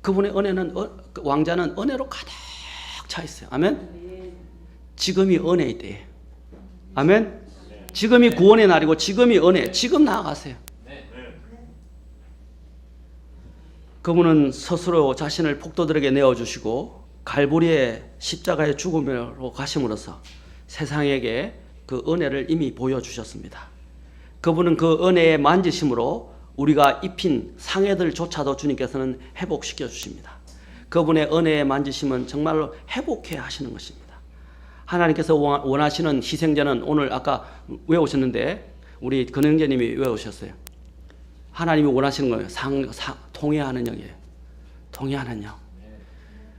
그분의 은혜는 왕자는 은혜로 가득 차 있어요. 아멘. 지금이 은혜의 때예요. 아멘. 지금이 구원의 날이고 지금이 은혜. 지금 나아가세요. 그분은 스스로 자신을 폭도들에게 내어주시고 갈보리의 십자가의 죽음으로 가심으로써 세상에게 그 은혜를 이미 보여주셨습니다. 그분은 그 은혜의 만지심으로 우리가 입힌 상해들조차도 주님께서는 회복시켜 주십니다. 그분의 은혜의 만지심은 정말로 회복해 하시는 것입니다. 하나님께서 원하시는 희생자는 오늘 아까 외우셨는데 우리 근영재님이 외우셨어요. 하나님이 원하시는 거예요. 통회하는 영이에요. 통회하는 영.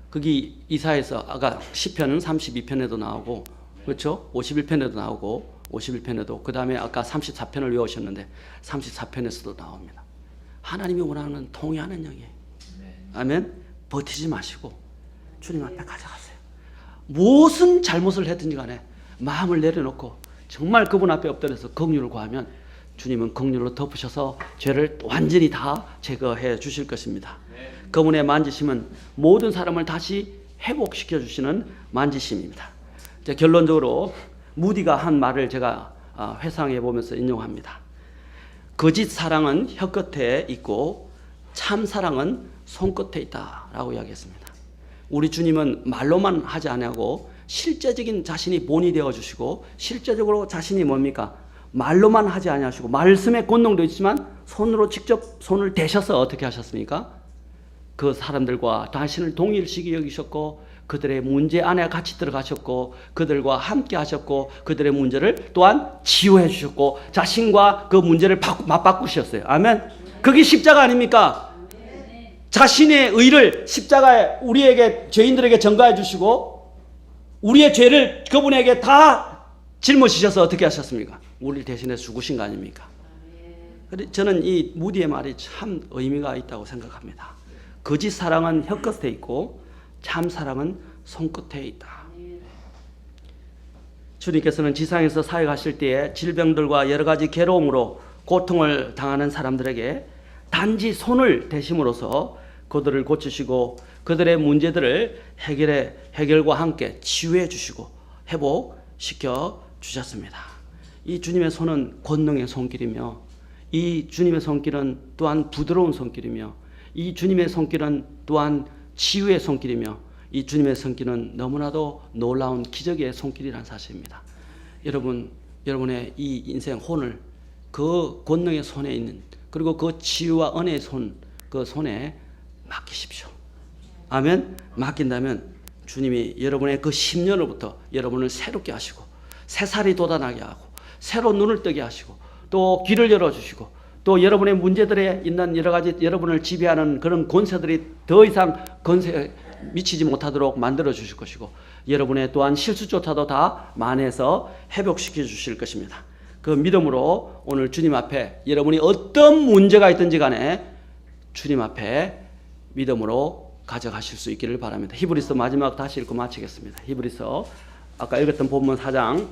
거기 이사에서 아까 시편 32편에도 나오고 그렇죠? 51편에도 나오고 51편에도 그 다음에 아까 34편을 외우셨는데 34편에서도 나옵니다. 하나님이 원하는 통회하는 영이에요. 아멘. 버티지 마시고 주님 앞에 가져가세요. 무슨 잘못을 했든지 간에 마음을 내려놓고 정말 그분 앞에 엎드려서 긍휼을 구하면 주님은 긍휼로 덮으셔서 죄를 완전히 다 제거해 주실 것입니다. 그분의 만지심은 모든 사람을 다시 회복시켜 주시는 만지심입니다. 결론적으로 무디가 한 말을 제가 회상해 보면서 인용합니다. 거짓 사랑은 혀끝에 있고 참 사랑은 손끝에 있다라고 이야기했습니다. 우리 주님은 말로만 하지 아니하고 실제적인 자신이 본이 되어 주시고 실제적으로 자신이 뭡니까? 말로만 하지 아니하시고 말씀의 권능도 있지만 손으로 직접 손을 대셔서 어떻게 하셨습니까? 그 사람들과 당신을 동일시기 여기셨고 그들의 문제 안에 같이 들어가셨고 그들과 함께 하셨고 그들의 문제를 또한 치유해 주셨고 자신과 그 문제를 맞바꾸셨어요. 아멘. 그게 십자가 아닙니까? 자신의 의를 십자가에 우리에게 죄인들에게 전가해 주시고 우리의 죄를 그분에게 다 짊어지셔서 어떻게 하셨습니까? 우리를 대신해 죽으신 거 아닙니까? 저는 이 무디의 말이 참 의미가 있다고 생각합니다. 거짓 사랑은 혀끝에 있고 참 사랑은 손끝에 있다. 주님께서는 지상에서 사역하실 때에 질병들과 여러 가지 괴로움으로 고통을 당하는 사람들에게 단지 손을 대심으로써 그들을 고치시고 그들의 문제들을 해결과 함께 치유해 주시고 회복시켜 주셨습니다. 이 주님의 손은 권능의 손길이며 이 주님의 손길은 또한 부드러운 손길이며 이 주님의 손길은 또한 치유의 손길이며 이 주님의 손길은 너무나도 놀라운 기적의 손길이라는 사실입니다. 여러분의 이 인생 혼을 그 권능의 손에 있는 그리고 그 치유와 은혜의 그 손에 맡기십시오. 아멘. 맡긴다면 주님이 여러분의 그 10년으로부터 여러분을 새롭게 하시고 새살이 돋아나게 하고 새로 눈을 뜨게 하시고 또 귀를 열어주시고 또 여러분의 문제들에 있는 여러 가지 여러분을 지배하는 그런 권세들이 더 이상 권세 미치지 못하도록 만들어 주실 것이고 여러분의 또한 실수조차도 다 만회해서 회복시켜 주실 것입니다. 그 믿음으로 오늘 주님 앞에 여러분이 어떤 문제가 있든지 간에 주님 앞에 믿음으로 가져가실 수 있기를 바랍니다. 히브리서 마지막 다시 읽고 마치겠습니다. 히브리서 아까 읽었던 본문 4장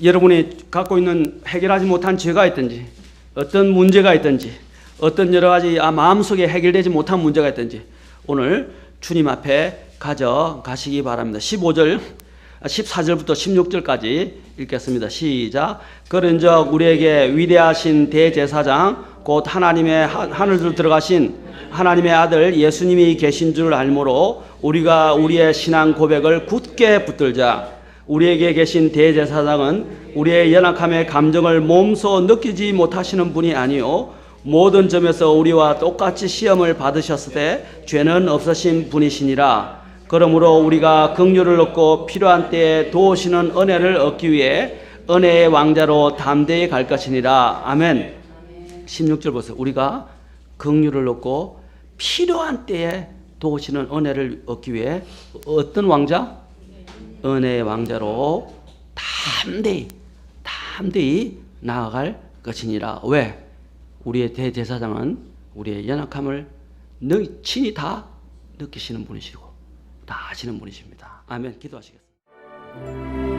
여러분이 갖고 있는 해결하지 못한 죄가 있든지 어떤 문제가 있든지 어떤 여러 가지 마음속에 해결되지 못한 문제가 있든지 오늘 주님 앞에 가져가시기 바랍니다. 14절부터 16절까지 읽겠습니다. 시작. 그런즉 우리에게 위대하신 대제사장 곧 하나님의 하늘로 들어가신 하나님의 아들 예수님이 계신 줄 알므로 우리가 우리의 신앙 고백을 굳게 붙들자. 우리에게 계신 대제사장은 우리의 연약함의 감정을 몸소 느끼지 못하시는 분이 아니요 모든 점에서 우리와 똑같이 시험을 받으셨을 때 죄는 없으신 분이시니라. 그러므로 우리가 긍휼을 얻고 필요한 때에 도우시는 은혜를 얻기 위해 은혜의 왕자로 담대히 갈 것이니라. 아멘. 16절 보세요. 우리가 긍휼을 얻고 필요한 때에 도우시는 은혜를 얻기 위해 어떤 왕자? 은혜의 왕자로 담대히 나아갈 것이니라. 왜? 우리의 대제사장은 우리의 연약함을 친히 다 느끼시는 분이시고 다 아시는 분이십니다. 아멘. 기도하시겠습니다.